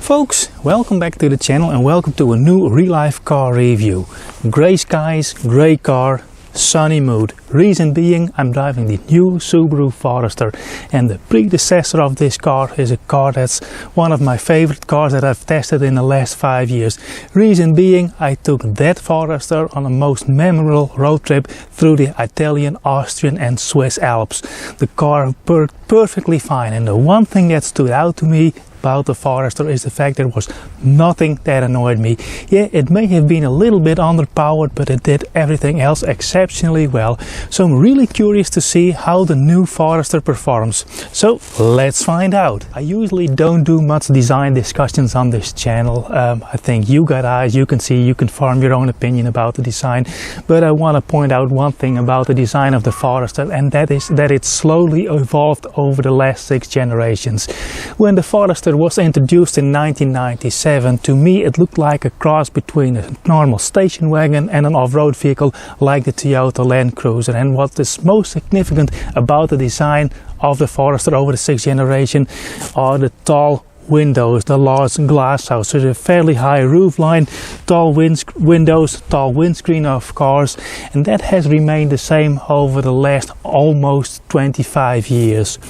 Folks, welcome back to the channel and welcome to a new real-life car review. Grey skies, grey car, sunny mood. Reason being, I'm driving the new Subaru Forester, and the predecessor of this car is a car that's one of my favorite cars that I've tested in the last 5 years. Reason being, I took that Forester on the most memorable road trip through the Italian, Austrian and Swiss Alps. The car worked perfectly fine, and the one thing that stood out to me about the Forester is the fact there was nothing that annoyed me. Yeah, it may have been a little bit underpowered, but it did everything else exceptionally well. So I'm really curious to see how the new Forester performs. So let's find out. I usually don't do much design discussions on this channel. I think you got eyes, you can see, you can form your own opinion about the design. But I want to point out one thing about the design of the Forester, and that is that it slowly evolved over the last 6 generations. When the Forester was introduced in 1997, to me it looked like a cross between a normal station wagon and an off-road vehicle like the Toyota Land Cruiser. And what is most significant about the design of the Forester over the 6th generation are the tall windows, the large glass house. So there's a fairly high roof line, tall windows, tall windscreen of course, and that has remained the same over the last almost 25 years.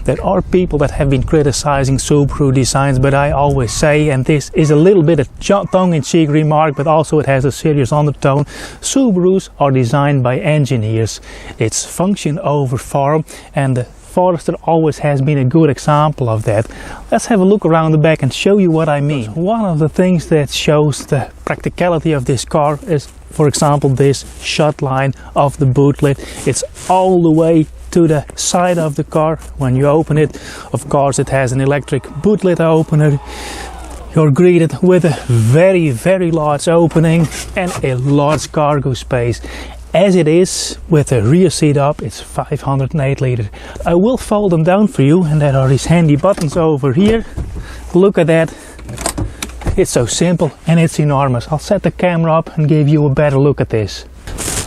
There are people that have been criticizing Subaru designs, but I always say, and this is a little bit a tongue-in-cheek remark, but also it has a serious undertone, Subarus are designed by engineers. It's function over form, and the Forester always has been a good example of that. Let's have a look around the back and show you what I mean. One of the things that shows the practicality of this car is, for example, this shut line of the boot lid. It's all the way to the side of the car. When you open it, of course it has an electric boot lid opener. You're greeted with a very large opening and a large cargo space. As it is, with the rear seat up, it's 508 liters. I will fold them down for you, and there are these handy buttons over here. Look at that. It's so simple and it's enormous. I'll set the camera up and give you a better look at this.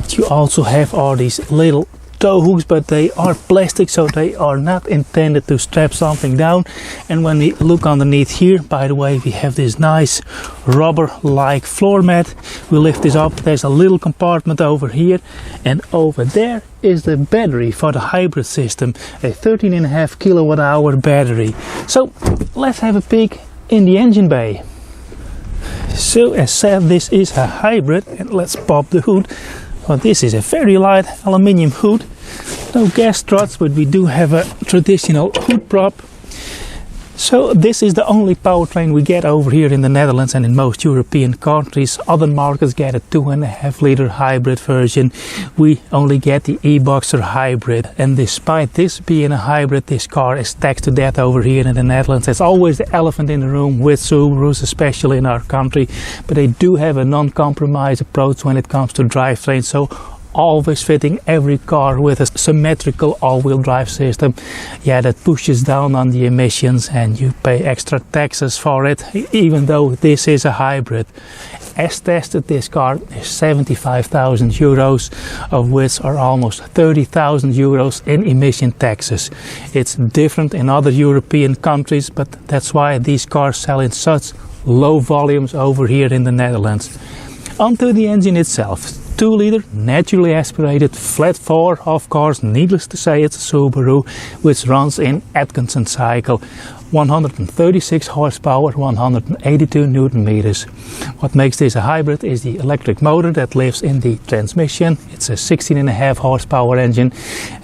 You also have all these little tow hooks, but they are plastic, so they are not intended to strap something down. And when we look underneath here, by the way, we have this nice rubber like floor mat. We lift this up, there's a little compartment over here, and over there is the battery for the hybrid system, a 13.5 kilowatt hour battery. So let's have a peek in the engine bay. So as said, this is a hybrid, and let's pop the hood. Well, this is a very light aluminium hood, no gas struts, but we do have a traditional hood prop. So this is the only powertrain we get over here in the Netherlands and in most European countries. Other markets get a 2.5 liter hybrid version. We only get the e-Boxer hybrid, and despite this being a hybrid, this car is taxed to death over here in the Netherlands. There's always the elephant in the room with Subarus, especially in our country, but they do have a non-compromise approach when it comes to drivetrain. So always fitting every car with a symmetrical all-wheel drive system. Yeah, that pushes down on the emissions, and you pay extra taxes for it, even though this is a hybrid. As tested, this car is 75,000 euros, of which are almost 30,000 euros in emission taxes. It's different in other European countries, but that's why these cars sell in such low volumes over here in the Netherlands. Onto the engine itself. 2 liter, naturally aspirated, flat 4, of course, needless to say it's a Subaru, which runs in Atkinson cycle. 136 horsepower, 182 newton meters. What makes this a hybrid is the electric motor that lives in the transmission. It's a 16.5 horsepower engine,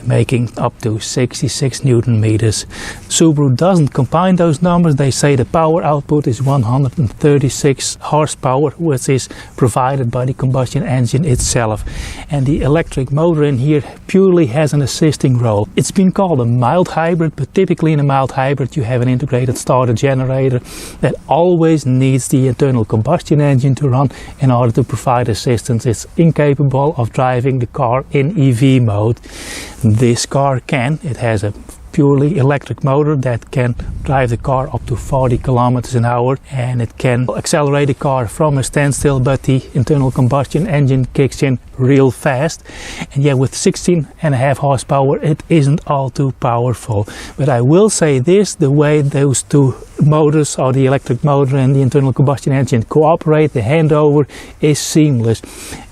making up to 66 newton meters. Subaru doesn't combine those numbers. They say the power output is 136 horsepower, which is provided by the combustion engine itself. And the electric motor in here purely has an assisting role. It's been called a mild hybrid, but typically in a mild hybrid you have an integrated starter generator that always needs the internal combustion engine to run in order to provide assistance. It's incapable of driving the car in EV mode. This car can. It has a purely electric motor that can drive the car up to 40 kilometers an hour, and it can accelerate the car from a standstill, but the internal combustion engine kicks in real fast. And yeah, with 16.5 horsepower it isn't all too powerful. But I will say this, the way those two motors, or the electric motor and the internal combustion engine cooperate. The handover is seamless,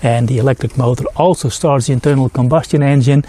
and the electric motor also starts the internal combustion engine,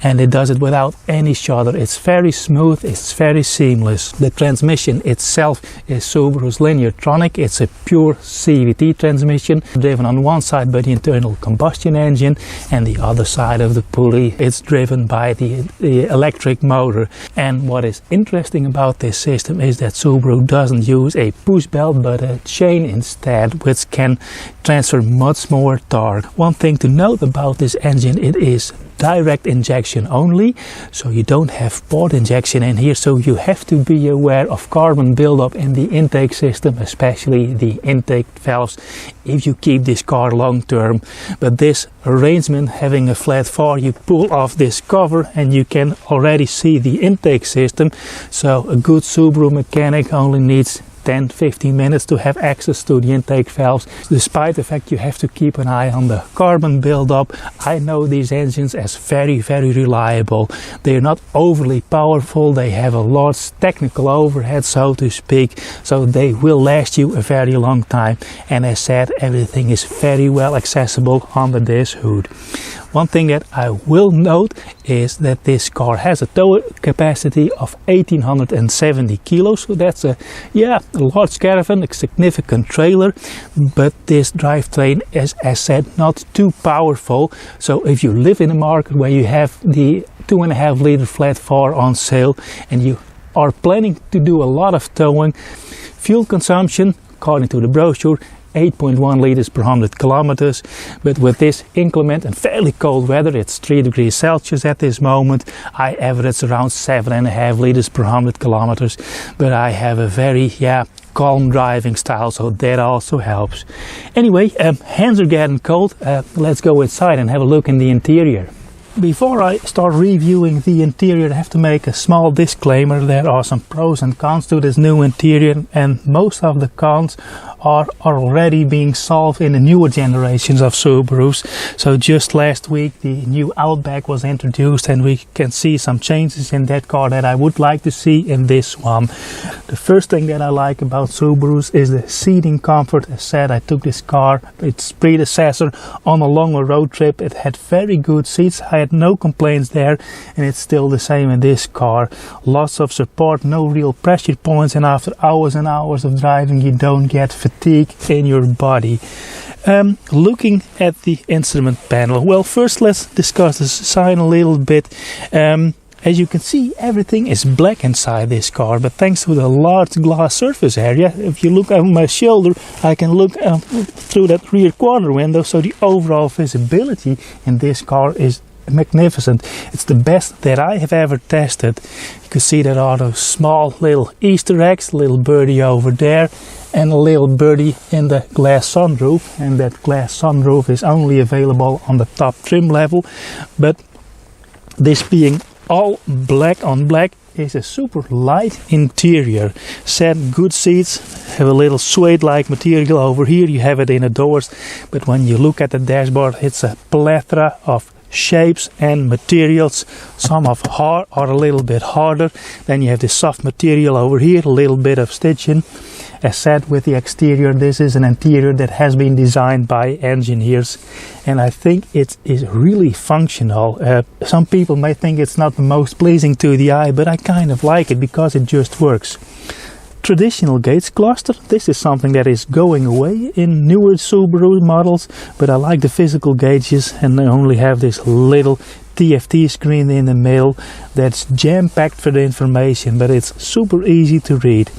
and it does it without any shudder. It's very smooth, it's very seamless. The transmission itself is Subaru's Lineartronic. It's a pure CVT transmission, driven on one side by the internal combustion engine, and the other side of the pulley it's driven by the electric motor. And what is interesting about this system is that Subaru doesn't use a push belt but a chain instead, which can transfer much more torque. One thing to note about this engine, it is direct injection only, so you don't have port injection in here, so you have to be aware of carbon buildup in the intake system, especially the intake valves, if you keep this car long term. But this arrangement, having a flat floor, you pull off this cover and you can already see the intake system, so a good Subaru mechanic only needs 10-15 minutes to have access to the intake valves. Despite the fact you have to keep an eye on the carbon buildup, I know these engines as very reliable. They are not overly powerful, they have a large technical overhead, so to speak, so they will last you a very long time. And as said, everything is very well accessible under this hood. One thing that I will note is that this car has a tow capacity of 1870 kilos, so that's a large caravan, a significant trailer, but this drivetrain is, as said, not too powerful. So if you live in a market where you have the 2.5 liter flat 4 on sale and you are planning to do a lot of towing, fuel consumption, according to the brochure, 8.1 liters per 100 kilometers, but with this inclement and fairly cold weather, it's 3 degrees Celsius at this moment, I average around 7.5 liters per 100 kilometers, but I have a very calm driving style, so that also helps. Anyway, hands are getting cold, let's go inside and have a look in the interior. Before I start reviewing the interior, I have to make a small disclaimer. There are some pros and cons to this new interior, and most of the cons are already being solved in the newer generations of Subarus. So just last week the new Outback was introduced, and we can see some changes in that car that I would like to see in this one. The first thing that I like about Subarus is the seating comfort. As said, I took this car, its predecessor, on a longer road trip. It had very good seats. I had no complaints there, and it's still the same in this car. Lots of support, no real pressure points, and after hours and hours of driving you don't get fatigue in your body. Looking at the instrument panel, well, first let's discuss the design a little bit. As you can see, everything is black inside this car, but thanks to the large glass surface area, if you look over my shoulder, I can look through that rear corner window, so the overall visibility in this car is magnificent. It's the best that I have ever tested. You can see there are those small little Easter eggs, little birdie over there and a little birdie in the glass sunroof, and that glass sunroof is only available on the top trim level. But this being all black on black is a super light interior. Set good seats, have a little suede like material over here, you have it in the doors, but when you look at the dashboard it's a plethora of shapes and materials. Some are hard or a little bit harder. Then you have this soft material over here, a little bit of stitching. As said, with the exterior, this is an interior that has been designed by engineers, and I think it is really functional. Some people may think it's not the most pleasing to the eye, but I kind of like it because it just works. Traditional gauge cluster, this is something that is going away in newer Subaru models, but I like the physical gauges, and I only have this little TFT screen in the middle that's jam-packed for the information, but it's super easy to read.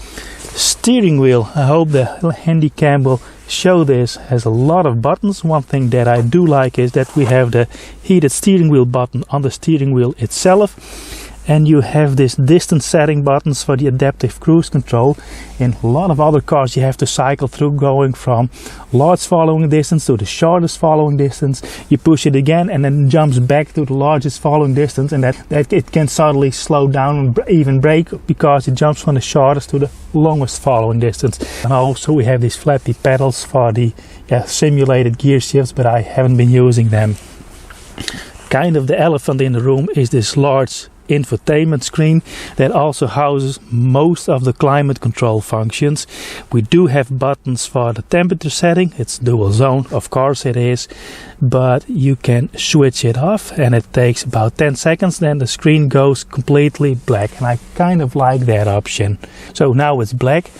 Steering wheel, I hope the handicap will show this, has a lot of buttons. One thing that I do like is that we have the heated steering wheel button on the steering wheel itself, and you have this distance setting buttons for the adaptive cruise control. In a lot of other cars you have to cycle through, going from large following distance to the shortest following distance. You push it again and then it jumps back to the largest following distance, and that it can suddenly slow down and even brake because it jumps from the shortest to the longest following distance. And also we have these flappy pedals for the simulated gear shifts, but I haven't been using them. Kind of the elephant in the room is this large infotainment screen that also houses most of the climate control functions. We do have buttons for the temperature setting. It's dual zone, of course it is, but you can switch it off and it takes about 10 seconds, then the screen goes completely black, and I kind of like that option. So now it's black.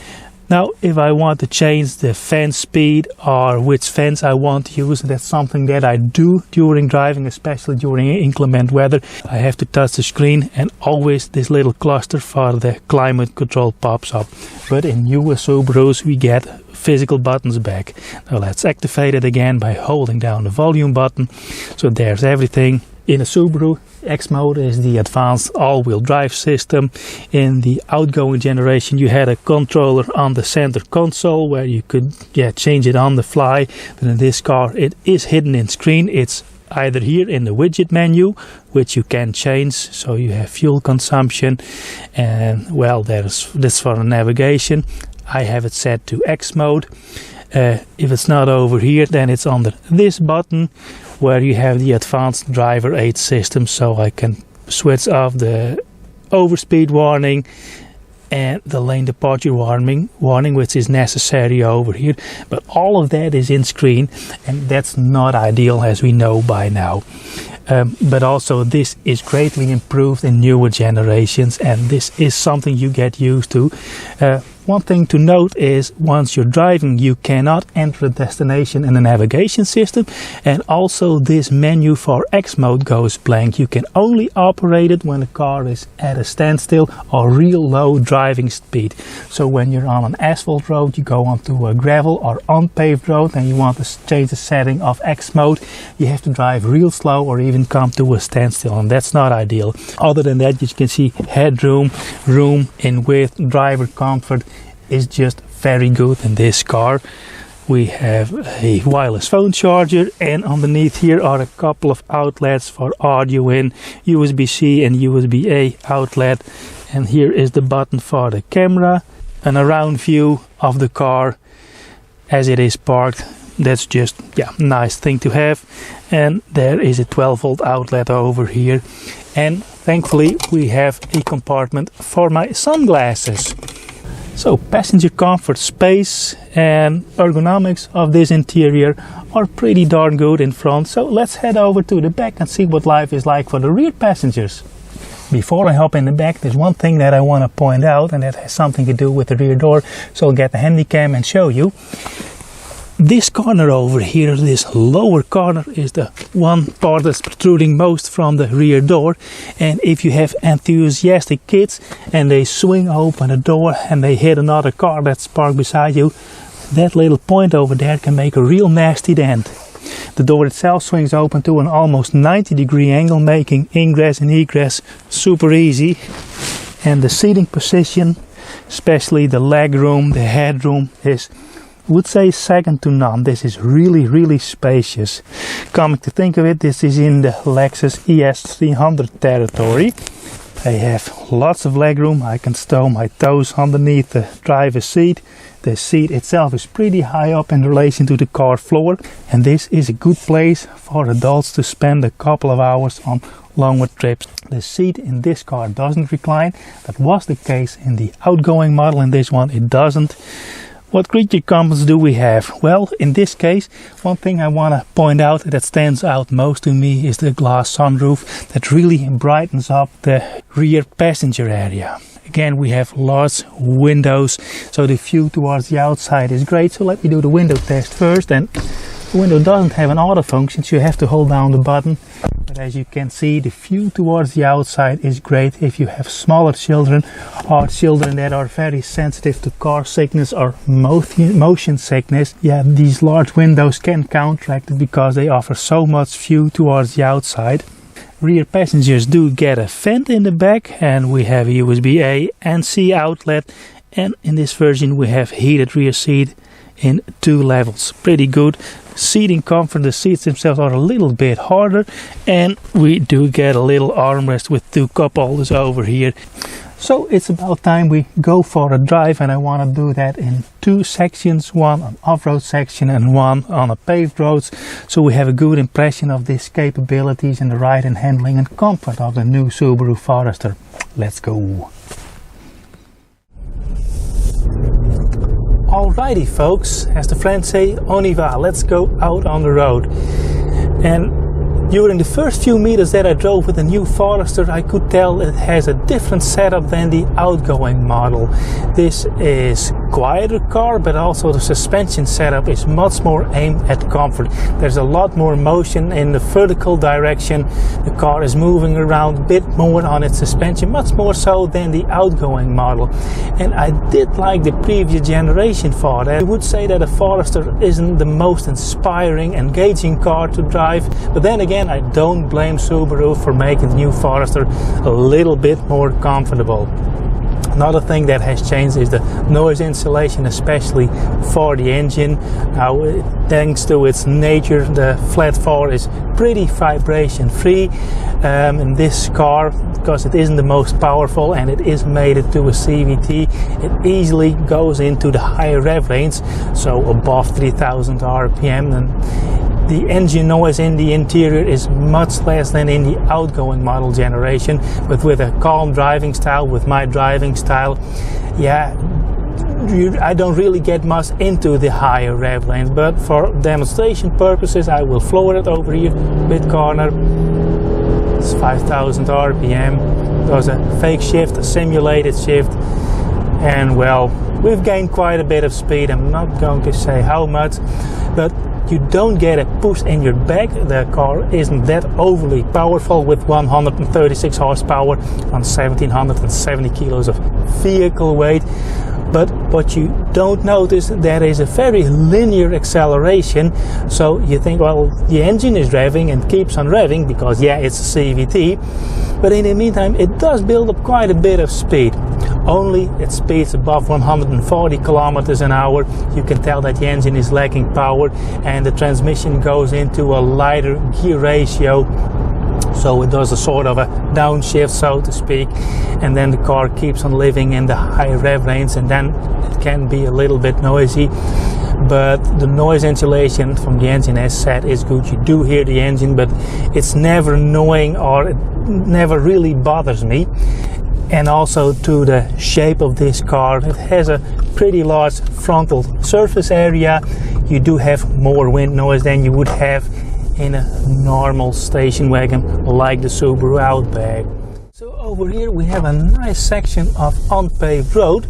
Now if I want to change the fan speed or which fans I want to use, that's something that I do during driving, especially during inclement weather. I have to touch the screen and always this little cluster for the climate control pops up. But in newer Subarus we get physical buttons back. Now let's activate it again by holding down the volume button. So there's everything. In a Subaru, X mode is the advanced all-wheel drive system. In the outgoing generation you had a controller on the center console where you could change it on the fly, but in this car it is hidden in screen. It's either here in the widget menu, which you can change, so you have fuel consumption, and well, this for the navigation. I have it set to X mode. If it's not over here, then it's under this button where you have the advanced driver aid system, so I can switch off the overspeed warning and the lane departure warning, which is necessary over here. But all of that is in screen, and that's not ideal, as we know by now. But also this is greatly improved in newer generations, and this is something you get used to. One thing to note is once you're driving you cannot enter a destination in the navigation system, and also this menu for X mode goes blank. You can only operate it when the car is at a standstill or real low driving speed. So when you're on an asphalt road, you go onto a gravel or unpaved road and you want to change the setting of X mode, you have to drive real slow or even come to a standstill, and that's not ideal. Other than that, you can see headroom, room in width, driver comfort is just very good in this car. We have a wireless phone charger, and underneath here are a couple of outlets for audio in, USB-C and USB-A outlet, and here is the button for the camera, an around view of the car as it is parked. That's just nice thing to have. And there is a 12-volt outlet over here, and thankfully we have a compartment for my sunglasses. So passenger comfort, space and ergonomics of this interior are pretty darn good in front. So let's head over to the back and see what life is like for the rear passengers. Before I hop in the back, there's one thing that I want to point out, and that has something to do with the rear door. So I'll get the handy cam and show you. This corner over here, this lower corner, is the one part that's protruding most from the rear door. And if you have enthusiastic kids and they swing open a door and they hit another car that's parked beside you, that little point over there can make a real nasty dent. The door itself swings open to an almost 90-degree angle, making ingress and egress super easy. And the seating position, especially the leg room, the headroom, is, would say, second to none. This is really spacious. Coming to think of it, this is in the Lexus ES300 territory. I have lots of legroom. I can stow my toes underneath the driver's seat. The seat itself is pretty high up in relation to the car floor, and this is a good place for adults to spend a couple of hours on longer trips. The seat in this car doesn't recline. That was the case in the outgoing model. In this one it doesn't. What creature comforts do we have? Well, in this case, one thing I want to point out that stands out most to me is the glass sunroof that really brightens up the rear passenger area. Again, we have large windows, so the view towards the outside is great. So let me do the window test first. And the window doesn't have an auto function, so you have to hold down the button. But as you can see, the view towards the outside is great if you have smaller children or children that are very sensitive to car sickness or motion sickness. Yeah, these large windows can counteract it because they offer so much view towards the outside. Rear passengers do get a vent in the back, and we have a USB-A and C outlet, and in this version we have heated rear seat in 2 levels. Pretty good. Seating comfort, the seats themselves are a little bit harder, and we do get a little armrest with 2 cup holders over here. So it's about time we go for a drive, and I want to do that in two sections, one on off-road section and one on a paved roads, so we have a good impression of these capabilities and the ride and handling and comfort of the new Subaru Forester. Let's go! Alrighty folks, as the French say, on y va, let's go out on the road. And during the first few meters that I drove with the new Forester, I could tell it has a different setup than the outgoing model. This is quieter car, but also the suspension setup is much more aimed at comfort. There's a lot more motion in the vertical direction. The car is moving around a bit more on its suspension, much more so than the outgoing model. And I did like the previous generation for that. I would say that a Forester isn't the most inspiring, engaging car to drive, but then again, I don't blame Subaru for making the new Forester a little bit more comfortable. Another thing that has changed is the noise insulation, especially for the engine. Now, thanks to its nature, the flat 4 is pretty vibration free. In this car, because it isn't the most powerful and it is mated to a CVT, it easily goes into the higher rev range, so above 3000 RPM. And the engine noise in the interior is much less than in the outgoing model generation, but with a calm driving style, with my driving style, yeah, I don't really get much into the higher rev range, but for demonstration purposes I will floor it over here, mid corner. It's 5000 RPM. There's a fake shift, a simulated shift, and well, we've gained quite a bit of speed. I'm not going to say how much, but you don't get a push in your back. The car isn't that overly powerful with 136 horsepower on 1770 kilos of vehicle weight. But what you don't notice, there is a very linear acceleration. So you think, well, the engine is revving and keeps on revving because, yeah, it's a CVT. But in the meantime, it does build up quite a bit of speed. Only at speeds above 140 kilometers an hour, you can tell that the engine is lacking power and the transmission goes into a lighter gear ratio. So it does a sort of a downshift, so to speak, and then the car keeps on living in the high rev range, and then it can be a little bit noisy. But the noise insulation from the engine, as said, is good. You do hear the engine, but it's never annoying or it never really bothers me. And also to the shape of this car, it has a pretty large frontal surface area. You do have more wind noise than you would have in a normal station wagon like the Subaru Outback. So over here we have a nice section of unpaved road,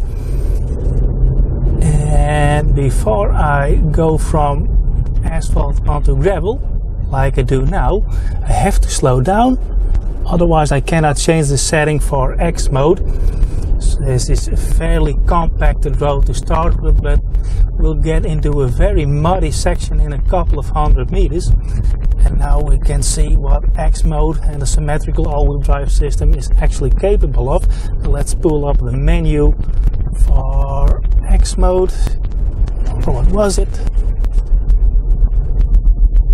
and before I go from asphalt onto gravel like I do now, I have to slow down, otherwise I cannot change the setting for X mode. So this is a fairly compacted road to start with, but we'll get into a very muddy section in a couple of 100 meters. And now we can see what X mode and the symmetrical all-wheel drive system is actually capable of. So let's pull up the menu for X mode. Or what was it?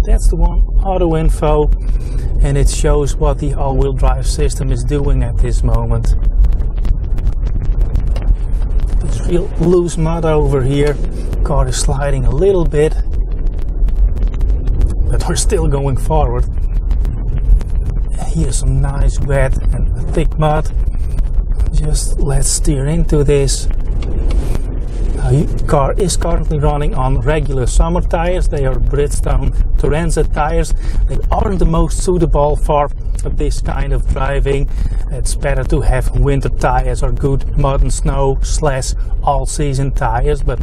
That's the one, auto info, and it shows what the all-wheel drive system is doing at this moment. It's real loose mud over here. Car is sliding a little bit, but we're still going forward. Here's some nice wet and thick mud. Just let's steer into this. The car is currently running on regular summer tires. They are Bridgestone Transit tires. They aren't the most suitable for this kind of driving. It's better to have winter tires or good mud and snow / all-season tires. But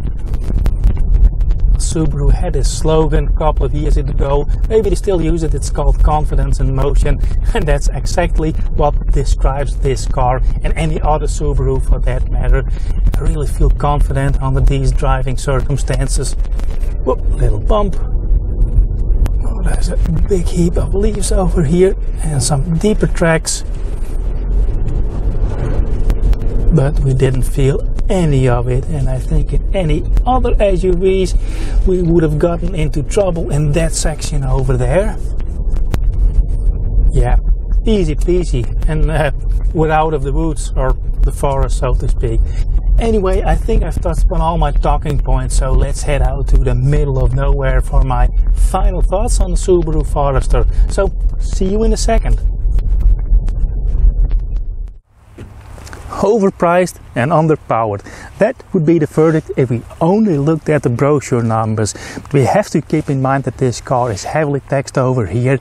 Subaru had this slogan a couple of years ago, maybe they still use it, it's called confidence in motion, and that's exactly what describes this car and any other Subaru for that matter. I really feel confident under these driving circumstances. Whoop, little bump. Oh, there's a big heap of leaves over here and some deeper tracks, but we didn't feel any of it, and I think in any other SUVs we would have gotten into trouble in that section over there. Yeah, easy peasy, and we're out of the woods, or the forest, so to speak. Anyway, I think I've touched upon all my talking points, so let's head out to the middle of nowhere for my final thoughts on the Subaru Forester. So, see you in a second. Overpriced and underpowered. That would be the verdict if we only looked at the brochure numbers. But we have to keep in mind that this car is heavily taxed over here,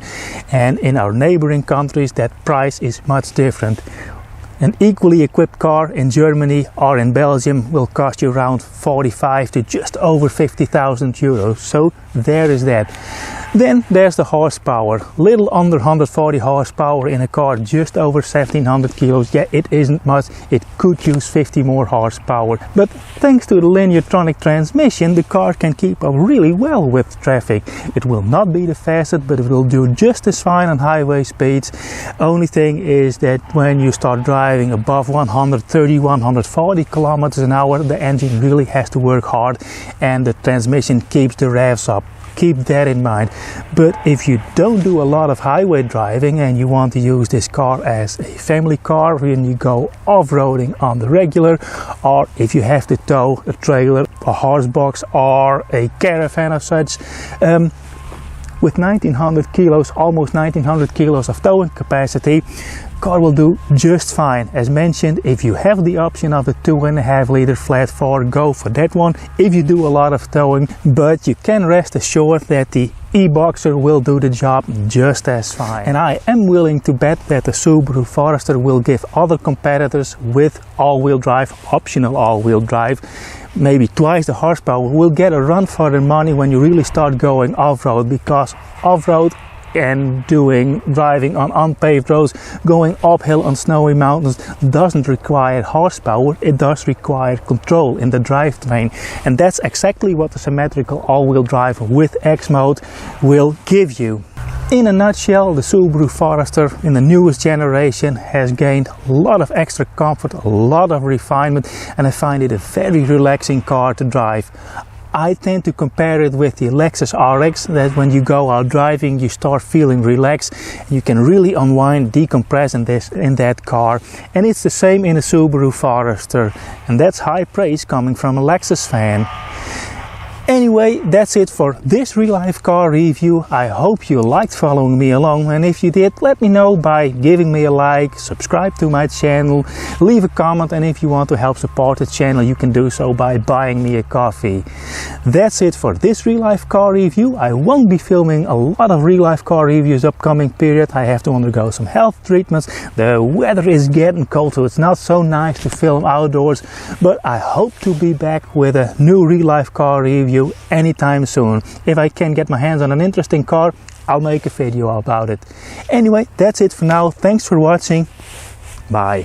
and in our neighboring countries that price is much different. An equally equipped car in Germany or in Belgium will cost you around 45 to just over 50,000 euros. So there is that. Then there's the horsepower. Little under 140 horsepower in a car just over 1700 kilos. Yeah, it isn't much. It could use 50 more horsepower. But thanks to the linear-tronic transmission, the car can keep up really well with traffic. It will not be the fastest, but it will do just as fine on highway speeds. Only thing is that when you start driving above 130, 140 kilometers an hour, the engine really has to work hard and the transmission keeps the revs up. Keep that in mind. But if you don't do a lot of highway driving and you want to use this car as a family car when you go off-roading on the regular, or if you have to tow a trailer, a horse box or a caravan of such, with 1900 kilos, almost 1900 kilos of towing capacity, car will do just fine. As mentioned, if you have the option of a 2.5 liter flat 4, go for that one if you do a lot of towing, but you can rest assured that the e-Boxer will do the job just as fine. And I am willing to bet that the Subaru Forester will give other competitors with all-wheel drive, optional all-wheel drive, maybe twice the horsepower, will get a run for their money when you really start going off-road, because off-road and driving on unpaved roads, going uphill on snowy mountains doesn't require horsepower, it does require control in the drivetrain, and that's exactly what the symmetrical all-wheel drive with X mode will give you. In a nutshell, the Subaru Forester in the newest generation has gained a lot of extra comfort, a lot of refinement, and I find it a very relaxing car to drive. I tend to compare it with the Lexus RX, that when you go out driving you start feeling relaxed, you can really unwind, decompress in that car, and it's the same in the Subaru Forester, and that's high praise coming from a Lexus fan. Anyway, that's it for this real-life car review. I hope you liked following me along, and if you did, let me know by giving me a like, subscribe to my channel, leave a comment, and if you want to help support the channel you can do so by buying me a coffee. That's it for this real-life car review. I won't be filming a lot of real-life car reviews upcoming period. I have to undergo some health treatments. The weather is getting cold, so it's not so nice to film outdoors, but I hope to be back with a new real-life car review anytime soon. If I can get my hands on an interesting car, I'll make a video about it. Anyway, that's it for now. Thanks for watching. Bye.